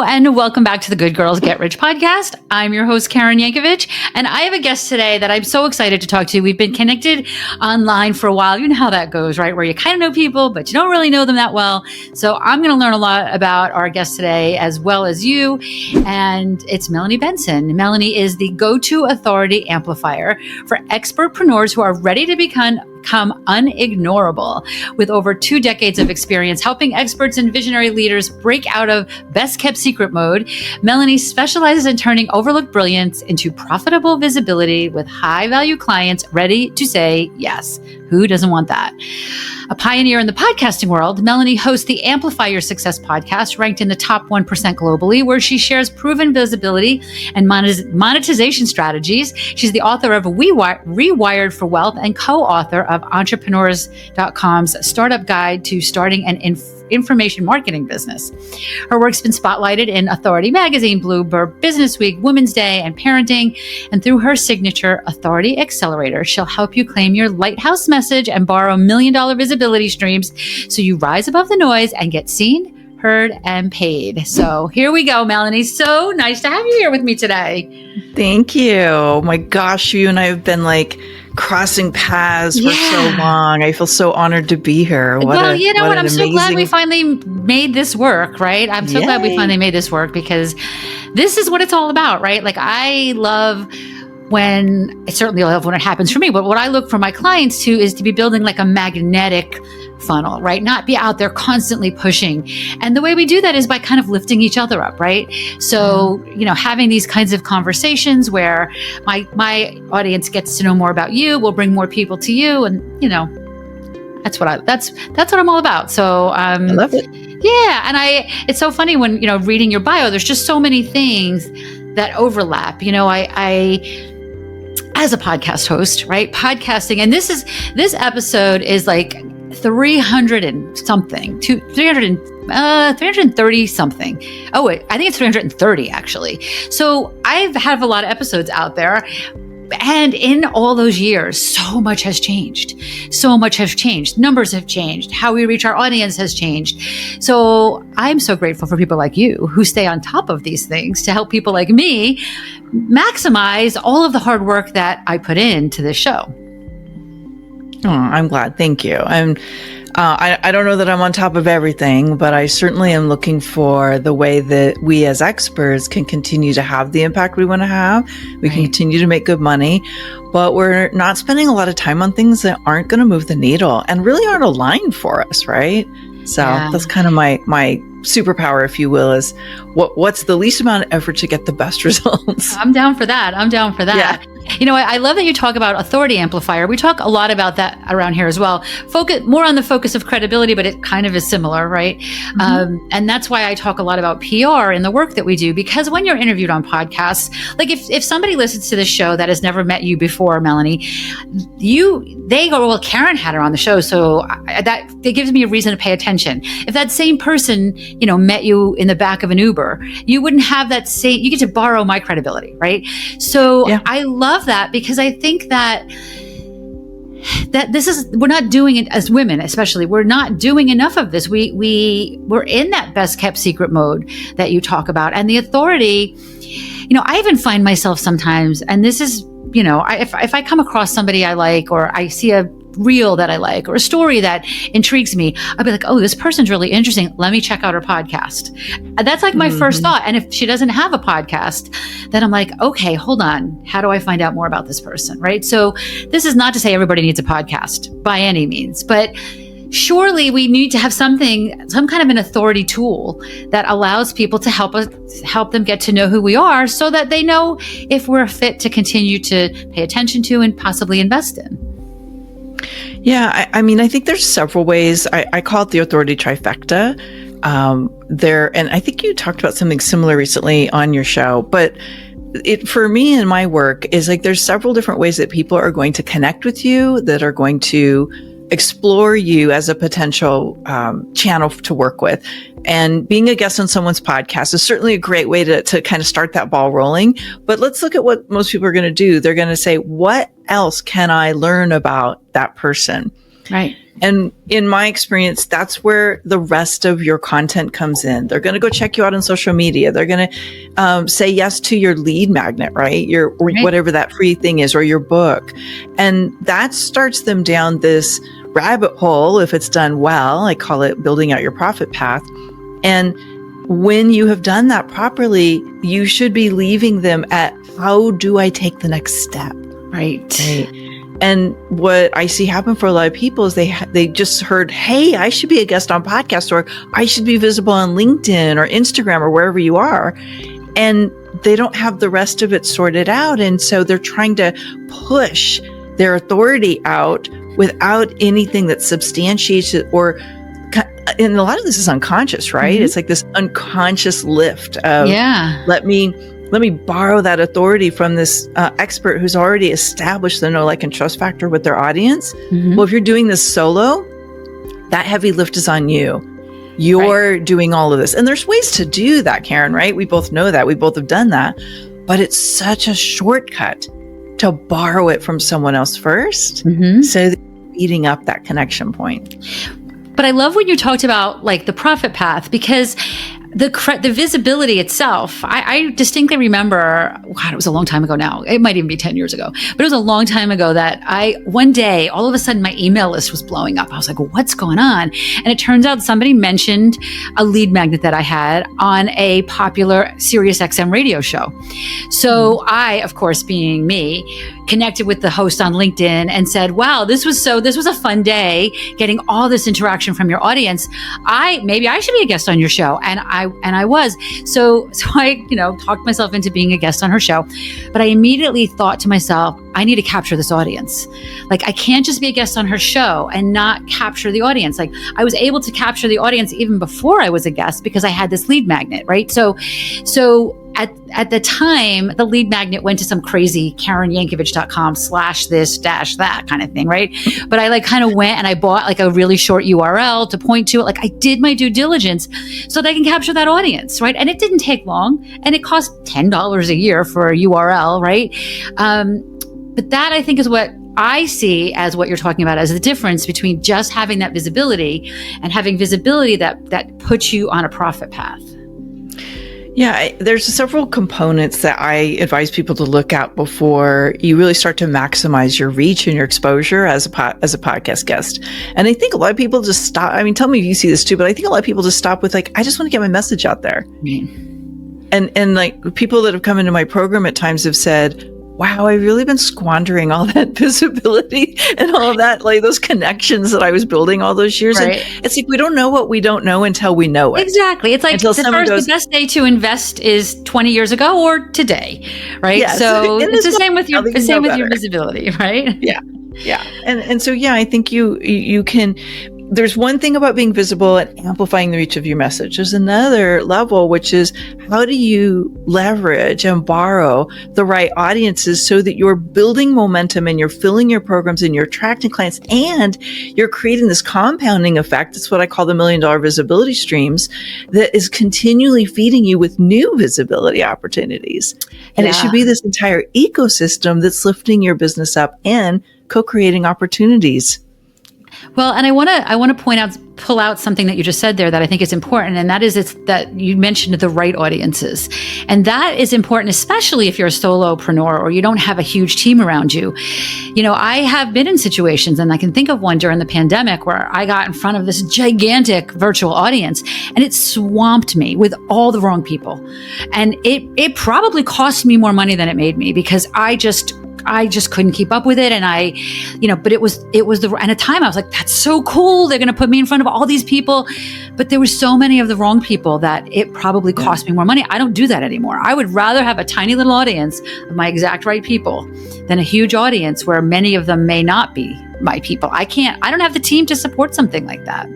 and welcome back to the Good Girls Get Rich podcast. I'm your host, Karen Yankovich, and I have a guest today that I'm so excited to talk to. We've been connected online for a while. You know how that goes, right? Where you kind of know people, but you don't really know them that well. So I'm going to learn a lot about our guest today, as well as you. And it's Melanie Benson. Melanie is the go-to authority amplifier for expertpreneurs who are ready to become unignorable. With over 2 decades of experience helping experts and visionary leaders break out of best kept secret mode, Melanie specializes in turning overlooked brilliance into profitable visibility with high value clients ready to say yes. Who doesn't want that? A pioneer in the podcasting world, Melanie hosts the Amplify Your Success podcast, ranked in the top 1% globally, where she shares proven visibility and monetization strategies. She's the author of Rewired for Wealth and co-author of Entrepreneurs.com's Startup Guide to Starting an Information Marketing Business. Her work's been spotlighted in Authority Magazine, Bloomberg, Business Week, Women's Day, and Parenting. And through her signature Authority Accelerator, she'll help you claim your lighthouse message and borrow $1 million visibility streams so you rise above the noise and get seen, heard, and paid. So here we go, Melanie. So nice to have you here with me today. Thank you. Oh my gosh, you and I have been crossing paths for so long. I feel so honored to be here. I'm so glad we finally made this work, right? I'm so glad we finally made this work, because this is what it's all about, right? I certainly love when it happens for me, but what I look for my clients to is to be building a magnetic funnel, right? Not be out there constantly pushing. And the way we do that is by kind of lifting each other up, right? So, having these kinds of conversations where my audience gets to know more about you, will bring more people to you. And, that's what I'm all about. So, I love it. Yeah. And it's so funny when, reading your bio, there's just so many things that overlap. I as a podcast host, right? Podcasting. And this episode is 300 and something, 330 something. Oh, wait, I think it's 330 actually. So I have a lot of episodes out there. And in all those years, so much has changed. Numbers have changed. How we reach our audience has changed. So I'm so grateful for people like you who stay on top of these things to help people like me maximize all of the hard work that I put into this show. Oh, I'm glad. Thank you. I don't know that I'm on top of everything, but I certainly am looking for the way that we as experts can continue to have the impact we want to have. We can continue to make good money, but we're not spending a lot of time on things that aren't going to move the needle and really aren't aligned for us, right? So that's kind of my superpower, if you will, is what's the least amount of effort to get the best results. I'm down for that. Yeah. I love that you talk about authority amplifier. We talk a lot about that around here as well. Focus more on the focus of credibility, but it kind of is similar, right? Mm-hmm. And that's why I talk a lot about PR in the work that we do, because when you're interviewed on podcasts, if somebody listens to this show that has never met you before, Melanie, they go, well, Karen had her on the show, so that it gives me a reason to pay attention. If that same person, met you in the back of an Uber, you wouldn't have that same, you get to borrow my credibility, right? So I love that, because I think that we're not doing it as women, especially, we're not doing enough of this. We're in that best kept secret mode that you talk about. And the authority, I even find myself sometimes, and this is, if I come across somebody I like, or I see a reel that I like, or a story that intrigues me, I'll be like, oh, this person's really interesting. Let me check out her podcast. That's my first thought. And if she doesn't have a podcast, then I'm like, okay, hold on. How do I find out more about this person? Right. So this is not to say everybody needs a podcast by any means, but surely we need to have some kind of an authority tool that allows people to help them get to know who we are, so that they know if we're a fit to continue to pay attention to and possibly invest in. Yeah, I think there's several ways. I call it the Authority Trifecta. And I think you talked about something similar recently on your show, but it, for me in my work, is there's several different ways that people are going to connect with you, that are going to explore you as a potential channel to work with. And being a guest on someone's podcast is certainly a great way to kind of start that ball rolling. But let's look at what most people are going to do. They're going to say, what else can I learn about that person? Right. And in my experience, that's where the rest of your content comes in. They're going to go check you out on social media. They're going to say yes to your lead magnet, right? Or whatever that free thing is, or your book. And that starts them down this rabbit hole. If it's done well, I call it building out your profit path. And when you have done that properly, you should be leaving them at, how do I take the next step? Right. And what I see happen for a lot of people is they just heard, hey, I should be a guest on podcast, or I should be visible on LinkedIn or Instagram or wherever you are. And they don't have the rest of it sorted out. And so they're trying to push their authority out without anything that substantiates it, and a lot of this is unconscious, right? Mm-hmm. It's like this unconscious lift of, let me borrow that authority from this expert who's already established the know, like, and trust factor with their audience. Mm-hmm. Well, if you're doing this solo, that heavy lift is on you. You're doing all of this. And there's ways to do that, Karen, right? We both know that. We both have done that. But it's such a shortcut to borrow it from someone else first. Mm-hmm. So that you're eating up that connection point. But I love when you talked about like the profit path, because the visibility itself, I distinctly remember, God, it was a long time ago now. It might even be 10 years ago, but it was a long time ago that one day, all of a sudden my email list was blowing up. I was like, what's going on? And it turns out somebody mentioned a lead magnet that I had on a popular Sirius XM radio show. So I, of course, being me, connected with the host on LinkedIn and said, wow, this was a fun day getting all this interaction from your audience. Maybe I should be a guest on your show. And I was. So I, talked myself into being a guest on her show, but I immediately thought to myself, I need to capture this audience. Like, I can't just be a guest on her show and not capture the audience. Like, I was able to capture the audience even before I was a guest because I had this lead magnet, right? So at the time, the lead magnet went to some crazy KarenYankovich.com/this-that kind of thing, right? But I kind of went and I bought like a really short URL to point to it. Like, I did my due diligence so that I can capture that audience, right? And it didn't take long, and it cost $10 a year for a URL, right? But that, I think, is what I see as what you're talking about as the difference between just having that visibility and having visibility that puts you on a profit path. Yeah, there's several components that I advise people to look at before you really start to maximize your reach and your exposure as a podcast guest. And I think a lot of people just stop. I mean, tell me if you see this too, but I think a lot of people just stop with like, I just want to get my message out there. Mm-hmm. And like people that have come into my program at times have said, wow, I've really been squandering all that visibility and all of that, like those connections that I was building all those years. Right. And it's like, we don't know what we don't know until we know it. Exactly. It's like the best day to invest is 20 years ago or today, right? Yeah, so it's the same with your visibility, right? Yeah. Yeah. And so, yeah, I think you can, there's one thing about being visible and amplifying the reach of your message. There's another level, which is how do you leverage and borrow the right audiences so that you're building momentum and you're filling your programs and you're attracting clients and you're creating this compounding effect. That's what I call the $1 million visibility streams that is continually feeding you with new visibility opportunities. And it should be this entire ecosystem that's lifting your business up and co-creating opportunities. Well, and I want to pull out something that you just said there that I think is important, and that is that you mentioned the right audiences. And that is important, especially if you're a solopreneur or you don't have a huge team around you. I have been in situations, and I can think of one during the pandemic where I got in front of this gigantic virtual audience and it swamped me with all the wrong people. And it probably cost me more money than it made me because I just couldn't keep up with it. And but it was and at a time I was like, that's so cool. They're going to put me in front of all these people. But there were so many of the wrong people that it probably cost me more money. I don't do that anymore. I would rather have a tiny little audience of my exact right people than a huge audience where many of them may not be my people. I don't have the team to support something like that.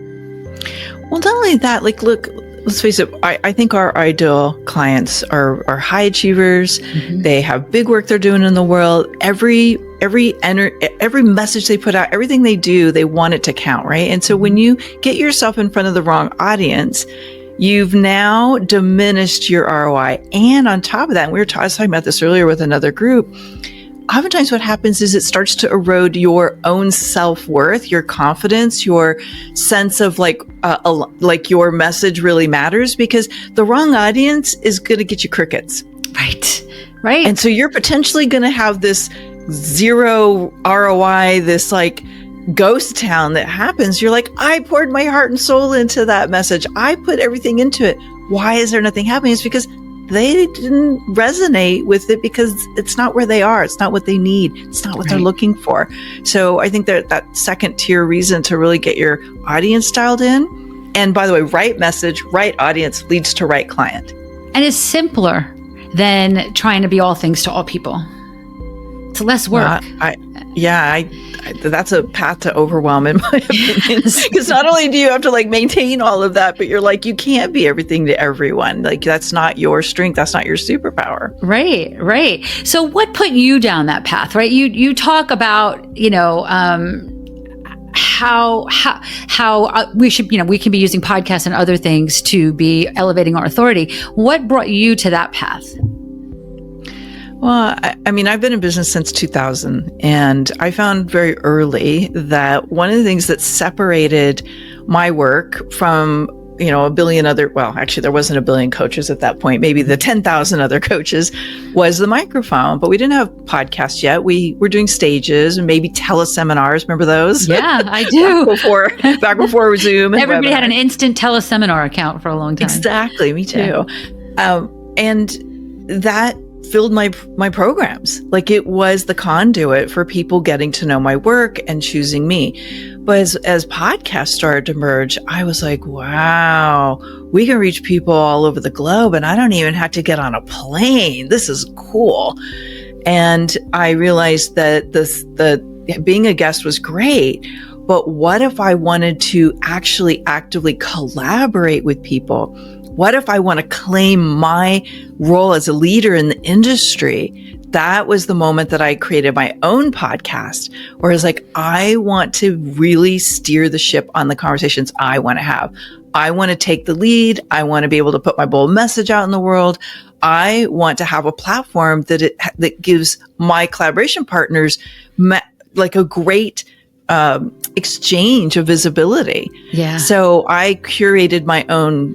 Well, not only that, look, let's face it, I think our ideal clients are high achievers. Mm-hmm. They have big work they're doing in the world. Every message they put out, everything they do, they want it to count, right? And so when you get yourself in front of the wrong audience, you've now diminished your ROI. And on top of that, I was talking about this earlier with another group, oftentimes what happens is it starts to erode your own self-worth, your confidence, your sense of like your message really matters, because the wrong audience is going to get you crickets. Right. And so you're potentially going to have this zero ROI, this like ghost town that happens. You're like, I poured my heart and soul into that message. I put everything into it. Why is there nothing happening? It's because they didn't resonate with it, because it's not where they are. It's not what they need. It's not what they're looking for. So I think that second tier reason to really get your audience dialed in. And by the way, right message, right audience leads to right client. And it's simpler than trying to be all things to all people. It's less work. That's a path to overwhelm, in my opinion. Because not only do you have to like maintain all of that, but you're like, you can't be everything to everyone. Like, that's not your strength. That's not your superpower. Right. So what put you down that path, right? You talk about, how we should, we can be using podcasts and other things to be elevating our authority. What brought you to that path? Well, I mean, I've been in business since 2000, and I found very early that one of the things that separated my work from, a billion other, well, actually there wasn't a billion coaches at that point, maybe the 10,000 other coaches, was the microphone. But we didn't have podcasts yet. We were doing stages and maybe teleseminars. Remember those? Yeah, I do. back before Zoom. And everybody webinars. had an instant teleseminar account for a long time. Exactly. Me too. Yeah. And that filled my programs. Like, it was the conduit for people getting to know my work and choosing me. But as podcasts started to emerge, I was like, wow, we can reach people all over the globe, and I don't even have to get on a plane. This is cool. And I realized that being a guest was great, but what if I wanted to actually actively collaborate with people? What if I want to claim my role as a leader in the industry? That was the moment that I created my own podcast, where I was like, I want to really steer the ship on the conversations I want to have. I want to take the lead. I want to be able to put my bold message out in the world. I want to have a platform that gives my collaboration partners like a great exchange of visibility. Yeah. So I curated my own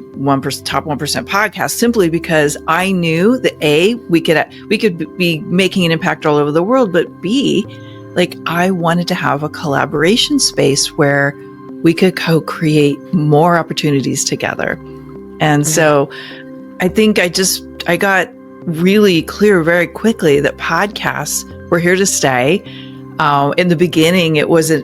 top 1% podcast simply because I knew that A, we could be making an impact all over the world, but B, like, I wanted to have a collaboration space where we could co-create more opportunities together. And so I think I got really clear very quickly that podcasts were here to stay. In the beginning, it was a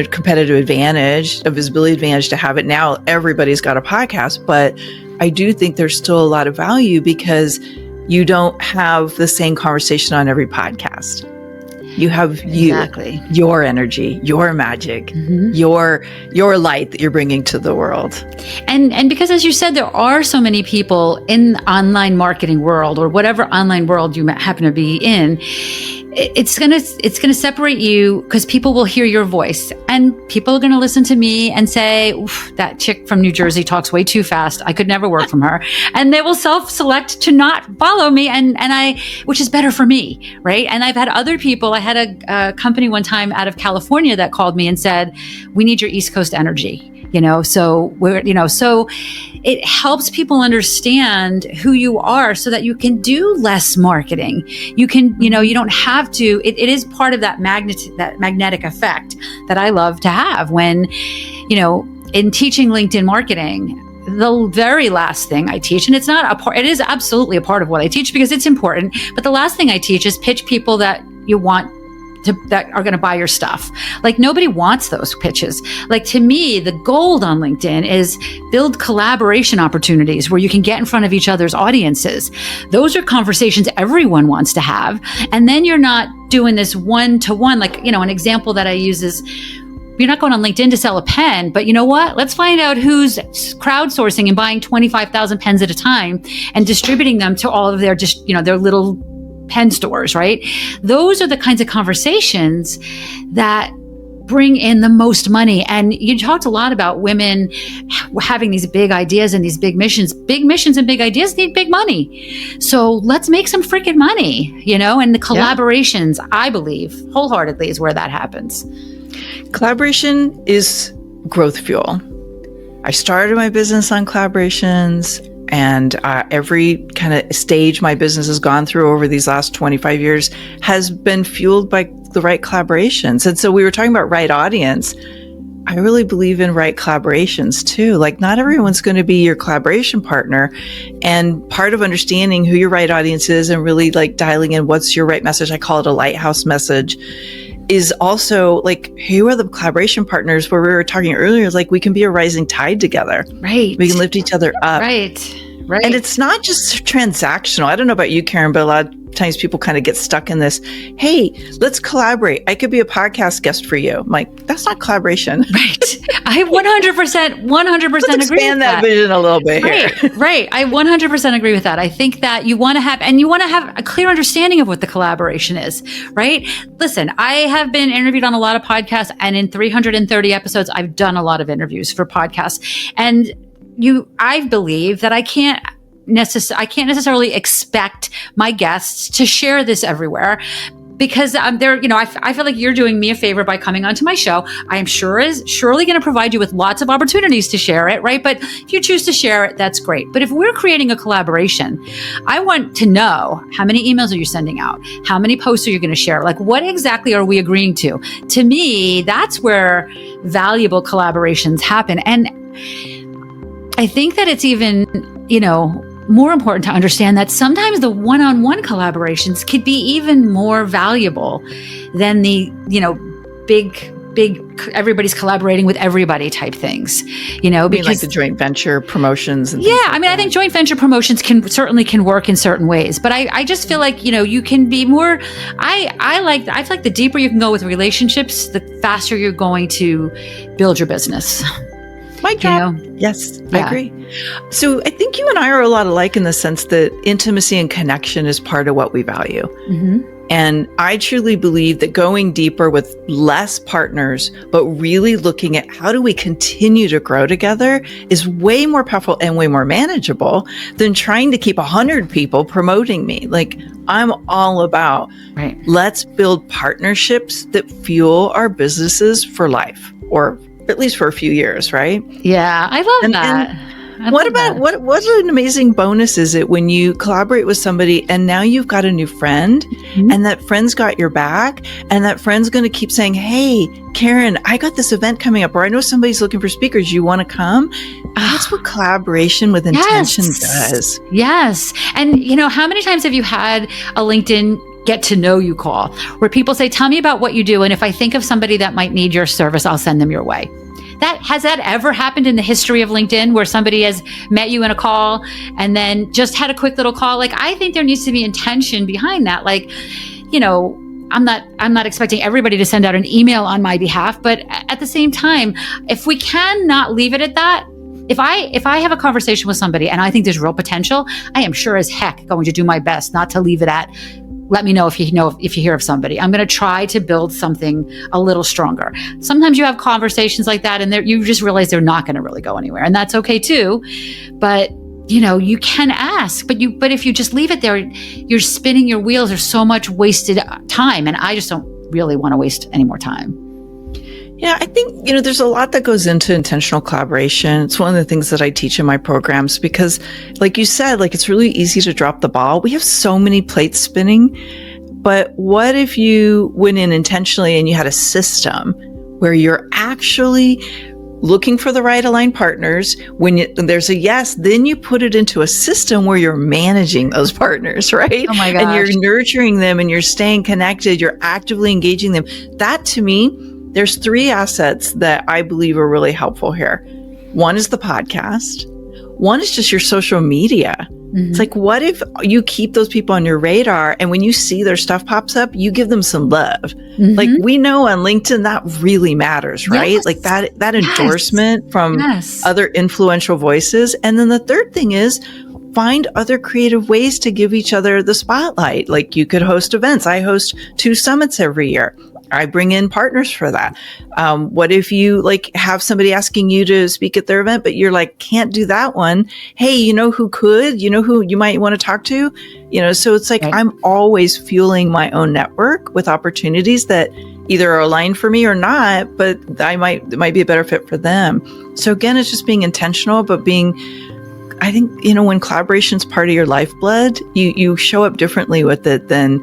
competitive advantage, a visibility advantage to have it. Now everybody's got a podcast, but I do think there's still a lot of value because you don't have the same conversation on every podcast. You have your energy, your magic, your light that you're bringing to the world. And because, as you said, there are so many people in the online marketing world, or whatever online world you happen to be in, it's gonna separate you, because people will hear your voice, and people are gonna listen to me and say, that chick from New Jersey talks way too fast. I could never work from her. And they will self-select to not follow me, which is better for me, right? And I've had other people. I had a company one time out of California that called me and said, we need your East Coast energy. So it helps people understand who you are, so that you can do less marketing. You can, you don't have to, it is part of that magnetic effect that I love to have when, in teaching LinkedIn marketing. The very last thing I teach, and it is absolutely a part of what I teach because it's important, but the last thing I teach is pitch people that you want that are going to buy your stuff. Like, nobody wants those pitches. Like, to me, the gold on LinkedIn is build collaboration opportunities where you can get in front of each other's audiences. Those are conversations everyone wants to have. And then you're not doing this one-to-one. Like, an example that I use is, you're not going on LinkedIn to sell a pen, but you know what? Let's find out who's crowdsourcing and buying 25,000 pens at a time and distributing them to all of their their little pen stores, right? Those are the kinds of conversations that bring in the most money. And you talked a lot about women having these big ideas and these big missions. Big missions and big ideas need big money. So let's make some freaking money, and the collaborations, I believe wholeheartedly, is where that happens. Collaboration is growth fuel. I started my business on collaborations, and every kind of stage my business has gone through over these last 25 years has been fueled by the right collaborations. And so we were talking about right audience. I really believe in right collaborations too. Like, not everyone's going to be your collaboration partner. And part of understanding who your right audience is and really like dialing in what's your right message, I call it a lighthouse message, is also like, who are the collaboration partners where we were talking earlier, like we can be a rising tide together. Right. We can lift each other up. Right. And it's not just transactional. I don't know about you, Karen, but a lot of times people kind of get stuck in this. Hey, let's collaborate. I could be a podcast guest for you. I'm like, that's not collaboration. Right. I 100% let's agree with expand that vision a little bit here. Right. I 100% agree with that. I think that you want to have a clear understanding of what the collaboration is, right? Listen, I have been interviewed on a lot of podcasts, and in 330 episodes, I've done a lot of interviews for podcasts. And I believe that I can't necessarily expect my guests to share this everywhere, because I feel like you're doing me a favor by coming onto my show. I am surely going to provide you with lots of opportunities to share it, right? But if you choose to share it, that's great. But if we're creating a collaboration, I want to know, how many emails are you sending out? How many posts are you going to share? Like, what exactly are we agreeing to? To me, that's where valuable collaborations happen. And I think that it's even, more important to understand that sometimes the one-on-one collaborations could be even more valuable than the, big, everybody's collaborating with everybody type things, because like the joint venture promotions. And I think joint venture promotions can work in certain ways, but I just feel like, you can be more, I feel like the deeper you can go with relationships, the faster you're going to build your business. My job. Yes, I agree. So I think you and I are a lot alike in the sense that intimacy and connection is part of what we value. Mm-hmm. And I truly believe that going deeper with less partners, but really looking at how do we continue to grow together, is way more powerful and way more manageable than trying to keep 100 people promoting me. Like, I'm all about, let's build partnerships that fuel our businesses for life, or at least for a few years, right? Yeah, I love that. What an amazing bonus is it when you collaborate with somebody and now you've got a new friend, mm-hmm. and that friend's got your back, and that friend's going to keep saying, hey, Karen, I got this event coming up, or I know somebody's looking for speakers. You want to come? That's what collaboration with intention does. Yes. And how many times have you had a LinkedIn get to know you call where people say, tell me about what you do, and if I think of somebody that might need your service, I'll send them your way? Has that ever happened in the history of LinkedIn, where somebody has met you in a call and then just had a quick little call? Like, I think there needs to be intention behind that. Like, I'm not expecting everybody to send out an email on my behalf, but at the same time, if we can not leave it at that, if I have a conversation with somebody and I think there's real potential, I am sure as heck going to do my best not to leave it at, let me know if you hear of somebody. I'm going to try to build something a little stronger. Sometimes you have conversations like that and you just realize they're not going to really go anywhere, and that's okay too. But you can ask, but if you just leave it there, you're spinning your wheels. There's so much wasted time, and I just don't really want to waste any more time. Yeah, I think, there's a lot that goes into intentional collaboration. It's one of the things that I teach in my programs because, like you said, it's really easy to drop the ball. We have so many plates spinning, but what if you went in intentionally and you had a system where you're actually looking for the right aligned partners? When there's a yes, then you put it into a system where you're managing those partners, right? Oh my gosh. And you're nurturing them and you're staying connected. You're actively engaging them. That, to me, there's 3 assets that I believe are really helpful here. One is the podcast. One is just your social media. Mm-hmm. It's like, what if you keep those people on your radar, and when you see their stuff pops up, you give them some love? Mm-hmm. Like, we know on LinkedIn that really matters, right? Yes. Like that endorsement from other influential voices. And then the third thing is, find other creative ways to give each other the spotlight. Like, you could host events. I host 2 summits every year. I bring in partners for that. What if you like have somebody asking you to speak at their event, but you're like, can't do that one. Hey, you know who could, you know who you might want to talk to, so it's like, I'm always fueling my own network with opportunities that either are aligned for me or not, but it might be a better fit for them. So again, it's just being intentional, but I think, when collaboration's part of your lifeblood, you show up differently with it than,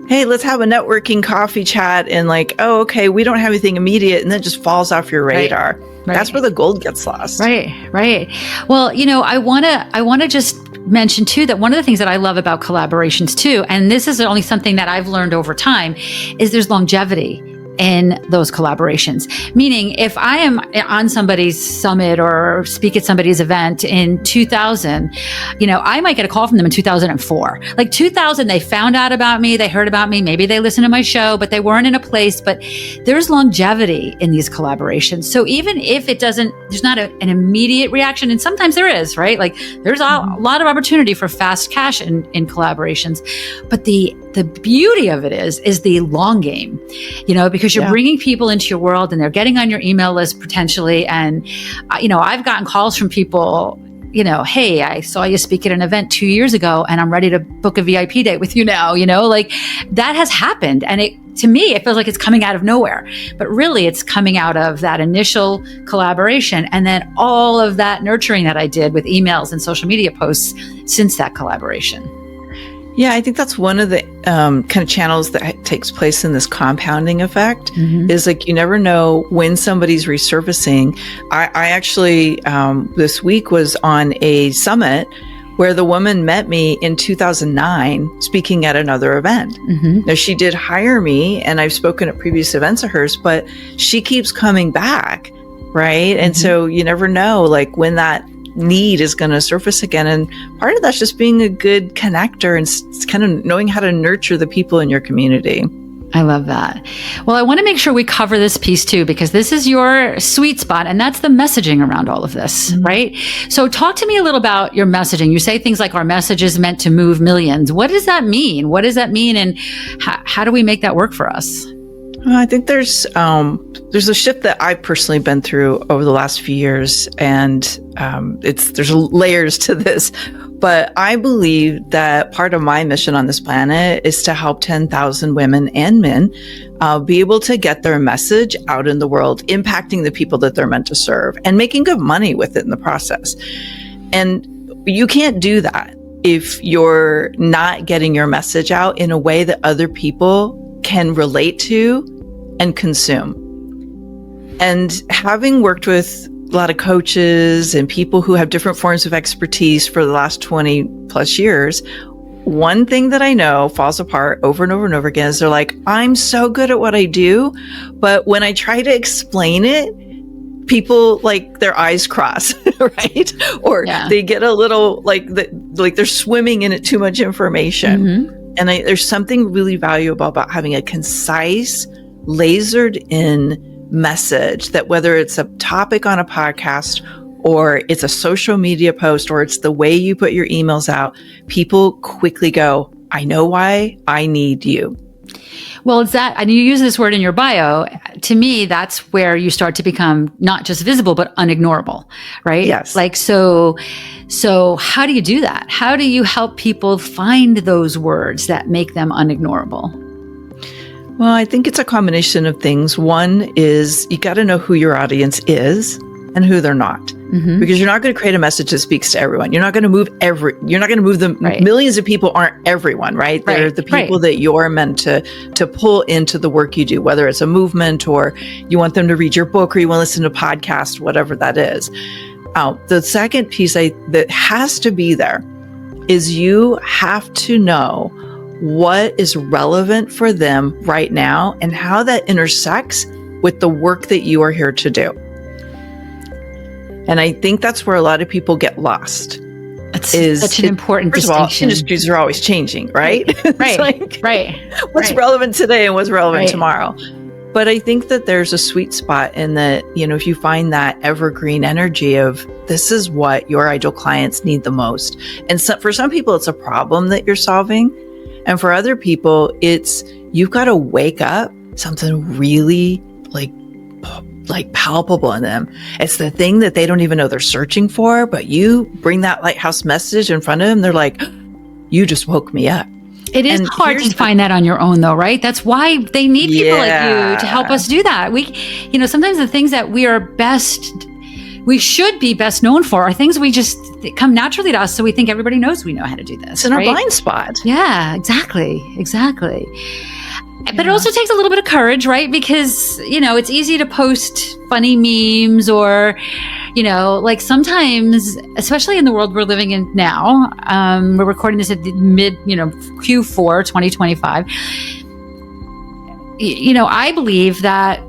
hey, let's have a networking coffee chat and like, oh, okay, we don't have anything immediate, and then it just falls off your radar. Right. That's where the gold gets lost. Right. Well, I want to just mention too that one of the things that I love about collaborations too, and this is only something that I've learned over time, is there's longevity in those collaborations. Meaning, if I am on somebody's summit or speak at somebody's event in 2000, I might get a call from them in 2004. Like 2000, they found out about me, they heard about me, maybe they listened to my show, but they weren't in a place. But there's longevity in these collaborations. So even if there's not an immediate reaction, and sometimes there is, right? Like there's a lot of opportunity for fast cash in collaborations. But the beauty of it is the long game, because you're bringing people into your world and they're getting on your email list potentially. And, I've gotten calls from people, hey, I saw you speak at an event 2 years ago and I'm ready to book a VIP date with you now, like that has happened. And to me, it feels like it's coming out of nowhere, but really it's coming out of that initial collaboration. And then all of that nurturing that I did with emails and social media posts since that collaboration. Yeah, I think that's one of the kind of channels that takes place in this compounding effect is like, you never know when somebody's resurfacing. I actually, this week was on a summit where the woman met me in 2009 speaking at another event. Now, she did hire me and I've spoken at previous events of hers, but she keeps coming back, right? And so you never know like when that need is going to surface again. And part of that's just being a good connector and kind of knowing how to nurture the people in your community. I love that. Well, I want to make sure we cover this piece too, because this is your sweet spot, and that's the messaging around all of this, right? So talk to me a little about your messaging. You say things like our message is meant to move millions. What does that mean? And how do we make that work for us? I think there's a shift that I've personally been through over the last few years, and there's layers to this. But I believe that part of my mission on this planet is to help 10,000 women and men be able to get their message out in the world, impacting the people that they're meant to serve, and making good money with it in the process. And you can't do that if you're not getting your message out in a way that other people can relate to and consume. And having worked with a lot of coaches and people who have different forms of expertise for the last 20 plus years, one thing that I know falls apart over and over and over again is they're like, I'm so good at what I do, but when I try to explain it, people like their eyes cross, right? Or they get a little like they're swimming in it too much information. And there's something really valuable about having a concise, lasered in message that whether it's a topic on a podcast or it's a social media post or it's the way you put your emails out, people quickly go, I know why I need you. Well, it's that, and you use this word in your bio. To me, that's where you start to become not just visible, but unignorable, right? Yes. Like, so how do you do that? How do you help people find those words that make them unignorable? Well, I think it's a combination of things. One is you got to know who your audience is and who they're not. Because you're not going to create a message that speaks to everyone. You're not going to move the millions of people aren't everyone, right? They're the people that you're meant to pull into the work you do, whether it's a movement or you want them to read your book or you want to listen to a podcast, whatever that is. The second piece that has to be there is you have to know what is relevant for them right now and how that intersects with the work that you are here to do. And I think that's where a lot of people get lost. That's such an important distinction. First of all, industries are always changing, right? What's relevant today and what's relevant tomorrow. But I think that there's a sweet spot in that, if you find that evergreen energy of this is what your ideal clients need the most. And so, for some people, it's a problem that you're solving. And for other people, it's you've got to wake up something really like palpable in them. It's the thing that they don't even know they're searching for, but you bring that lighthouse message in front of them. They're like, you just woke me up. It is hard to find that on your own though, right? That's why they need people like you to help us do that. Sometimes the things that we should be best known for are things they come naturally to us. So we think everybody knows we know how to do this. It's in our blind spot. Yeah, exactly. But it also takes a little bit of courage, right? Because, it's easy to post funny memes or, like sometimes, especially in the world we're living in now, we're recording this at the mid, Q4 2025. I believe that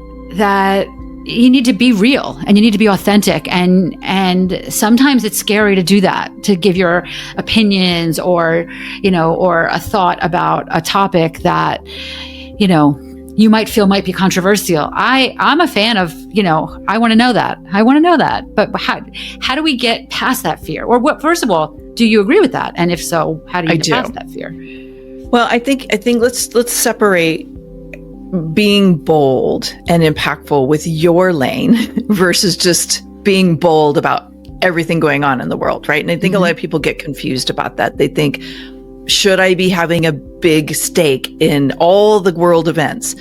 you need to be real and you need to be authentic. And sometimes it's scary to do that, to give your opinions or a thought about a topic that, you might feel might be controversial. I'm a fan of, I want to know that. But how do we get past that fear? Or first of all, do you agree with that? And if so, how do you get past that fear? Well, I think let's separate being bold and impactful with your lane versus just being bold about everything going on in the world, right? And I think a lot of people get confused about that. They think, should I be having a big stake in all the world events?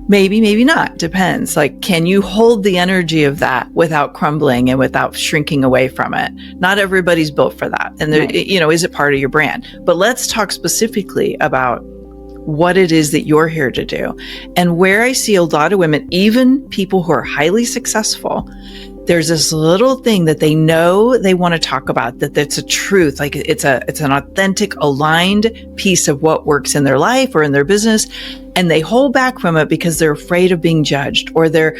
Maybe, maybe not. Depends. Like, can you hold the energy of that without crumbling and without shrinking away from it? Not everybody's built for that. And is it part of your brand? But let's talk specifically about what it is that you're here to do. And where I see a lot of women, even people who are highly successful, there's this little thing that they know they want to talk about, that's a truth, like it's an authentic, aligned piece of what works in their life or in their business. And they hold back from it because they're afraid of being judged, or they're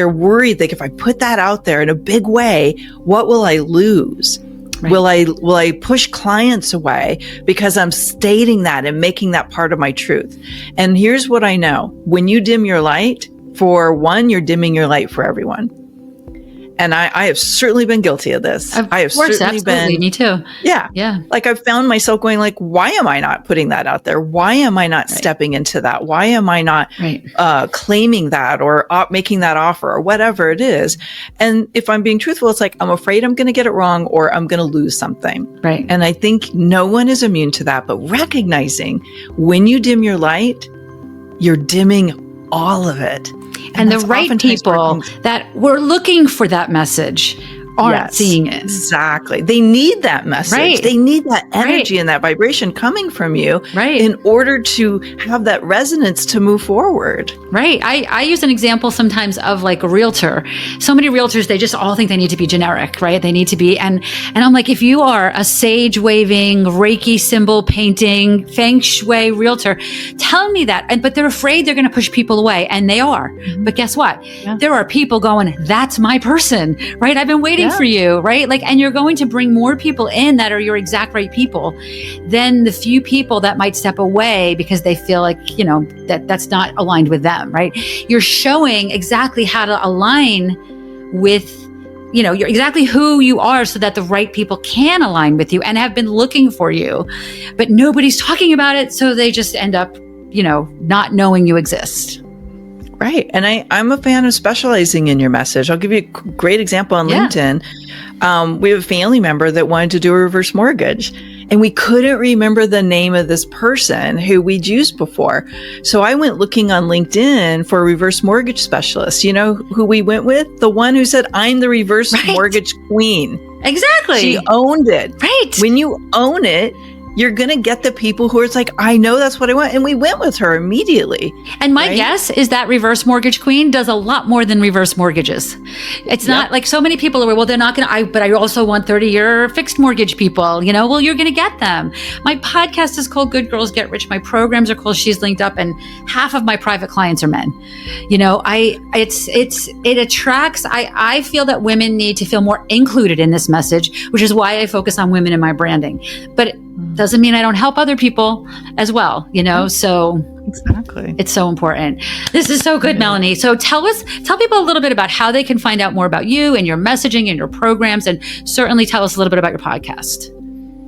worried that if I put that out there in a big way, what will I lose? Right. Will I push clients away because I'm stating that and making that part of my truth? And here's what I know. When you dim your light, for one, you're dimming your light for everyone. And I have certainly been guilty of this. Of course, absolutely. Me too. Yeah. Like I've found myself going like, why am I not putting that out there? Why am I not stepping into that? Why am I not claiming that or making that offer or whatever it is? And if I'm being truthful, it's like, I'm afraid I'm going to get it wrong or I'm going to lose something. Right. And I think no one is immune to that, but recognizing when you dim your light, you're dimming all of it. And the right people that were looking for that message aren't seeing it. Exactly. They need that message. Right. They need that energy and that vibration coming from you in order to have that resonance to move forward. Right. I use an example sometimes of like a realtor. So many realtors, they just all think they need to be generic, right? They need to be. And I'm like, if you are a sage waving, Reiki symbol painting, feng shui realtor, tell me that. But they're afraid they're going to push people away. And they are. Mm-hmm. But guess what? Yeah. There are people going, that's my person, right? I've been waiting for you, right? Like, and you're going to bring more people in that are your exact right people than the few people that might step away because they feel like, that's not aligned with them, right? You're showing exactly how to align with, you're exactly who you are so that the right people can align with you and have been looking for you, but nobody's talking about it. So they just end up, not knowing you exist. Right. And I'm a fan of specializing in your message. I'll give you a great example on LinkedIn. We have a family member that wanted to do a reverse mortgage, and we couldn't remember the name of this person who we'd used before. So I went looking on LinkedIn for a reverse mortgage specialist. You know who we went with? The one who said, I'm the reverse mortgage queen. Exactly. She owned it. Right. When you own it, you're going to get the people who are like, I know that's what I want. And we went with her immediately. And my guess is that reverse mortgage queen does a lot more than reverse mortgages. It's not like so many people are, well, they're not going to, but I also want 30-year fixed mortgage people, well, you're going to get them. My podcast is called Good Girls Get Rich. My programs are called She's Linked Up, and half of my private clients are men. It attracts, I feel that women need to feel more included in this message, which is why I focus on women in my branding. But it doesn't mean I don't help other people as well, so exactly. It's so important. This is so good, Melanie. So tell people a little bit about how they can find out more about you and your messaging and your programs, and certainly tell us a little bit about your podcast.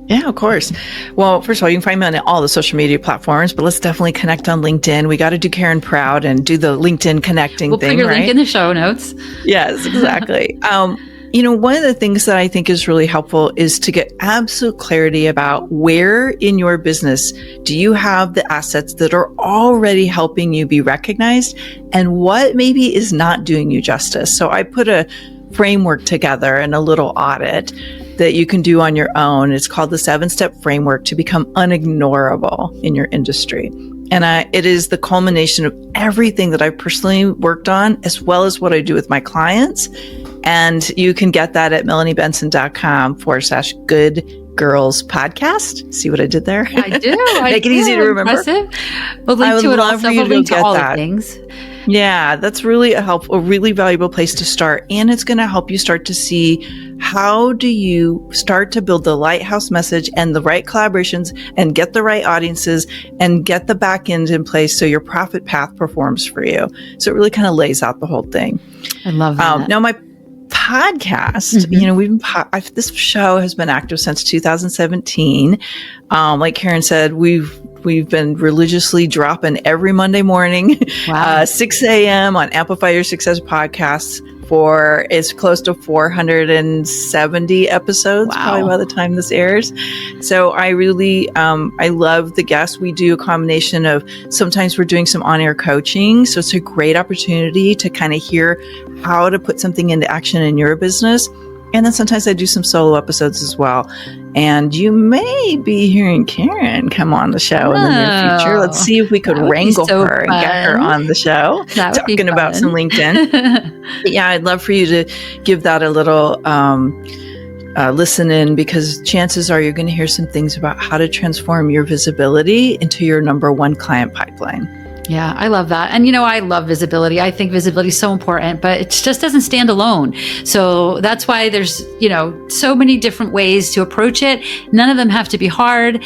Yeah, of course. Well, first of all, you can find me on all the social media platforms, but let's definitely connect on LinkedIn. We got to do Karen proud and do the LinkedIn connecting We'll thing, put your right? link in the show notes. Yes, exactly. One of the things that I think is really helpful is to get absolute clarity about where in your business do you have the assets that are already helping you be recognized and what maybe is not doing you justice. So I put a framework together and a little audit that you can do on your own. It's called the 7-step framework to become unignorable in your industry. And it is the culmination of everything that I've personally worked on, as well as what I do with my clients. And you can get that at melaniebenson.com/good girls podcast. See what I did there? I do. Make it easy to remember. Impressive. We'll link to it also. We'll link to all the things. Yeah, that's really a really valuable place to start. And it's going to help you start to see how do you start to build the lighthouse message and the right collaborations and get the right audiences and get the back end in place so your profit path performs for you. So it really kind of lays out the whole thing. I love that. Now, my podcast, this show has been active since 2017. Like Karen said, we've been religiously dropping every Monday morning, 6 a.m. on Amplify Your Success podcasts for it's close to 470 episodes, probably by the time this airs. So I really, I love the guests. We do a combination of, sometimes we're doing some on-air coaching. So it's a great opportunity to kind of hear how to put something into action in your business. And then sometimes I do some solo episodes as well. And you may be hearing Karen come on the show in the near future. Let's see if we could wrangle her and get her on the show, talking about some LinkedIn. But yeah, I'd love for you to give that a little listen in, because chances are you're going to hear some things about how to transform your visibility into your number one client pipeline. Yeah, I love that. And, I love visibility. I think visibility is so important, but it just doesn't stand alone. So that's why there's, so many different ways to approach it. None of them have to be hard.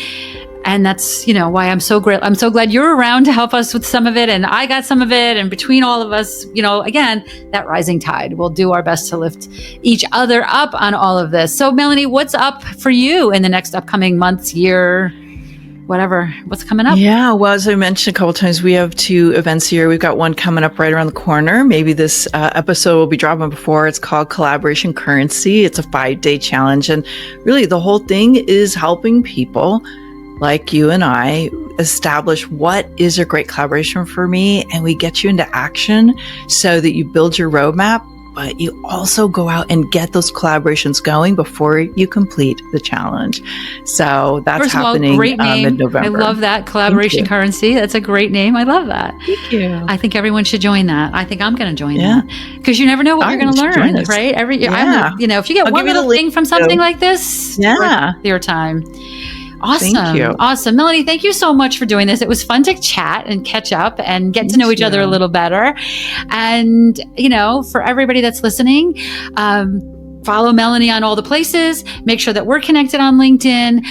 And that's, why I'm so great. I'm so glad you're around to help us with some of it. And I got some of it. And between all of us, again, that rising tide, we'll do our best to lift each other up on all of this. So Melanie, what's up for you in the next upcoming months, year, whatever, what's coming up? Yeah, well, as I mentioned a couple of times, we have 2 events here. We've got one coming up right around the corner. Maybe this episode will be dropping before. It's called Collaboration Currency. It's a 5-day challenge. And really the whole thing is helping people like you and I establish what is a great collaboration for me. And we get you into action so that you build your roadmap, but you also go out and get those collaborations going before you complete the challenge. So that's happening mid-November. I love that. Collaboration Currency. That's a great name. I love that. Thank you. I think everyone should join that. I think I'm going to join that, because you never know what you're going to learn, right? If you get one little thing from something like this, worth your time. Awesome. Thank you. Awesome. Melanie, thank you so much for doing this. It was fun to chat and catch up and get to know each other a little better. And, for everybody that's listening, follow Melanie on all the places. Make sure that we're connected on LinkedIn.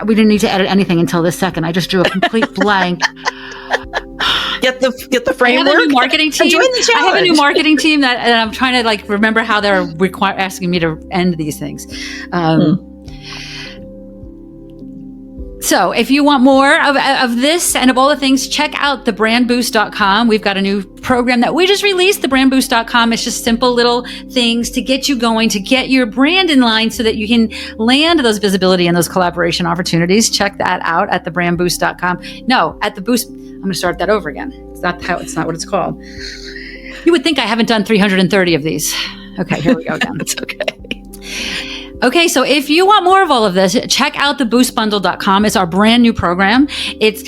We didn't need to edit anything until this second. I just drew a complete blank. Get the framework. I have a new marketing team. I have a new marketing team that I'm trying to remember how they're asking me to end these things. So if you want more of this and of all the things, check out thebrandboost.com. We've got a new program that we just released, thebrandboost.com. It's just simple little things to get you going, to get your brand in line so that you can land those visibility and those collaboration opportunities. Check that out at thebrandboost.com. No, at the Boost. I'm going to start that over again. It's not what it's called. You would think I haven't done 330 of these. Okay, here we go again. It's okay. Okay, so if you want more of all of this, check out theboostbundle.com. It's our brand new program. It's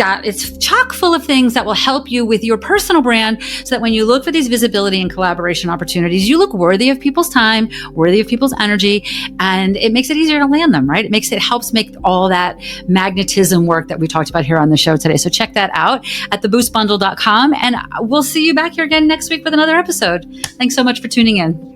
chock full of things that will help you with your personal brand so that when you look for these visibility and collaboration opportunities, you look worthy of people's time, worthy of people's energy, and it makes it easier to land them, right? It helps make all that magnetism work that we talked about here on the show today. So check that out at theboostbundle.com, and we'll see you back here again next week with another episode. Thanks so much for tuning in.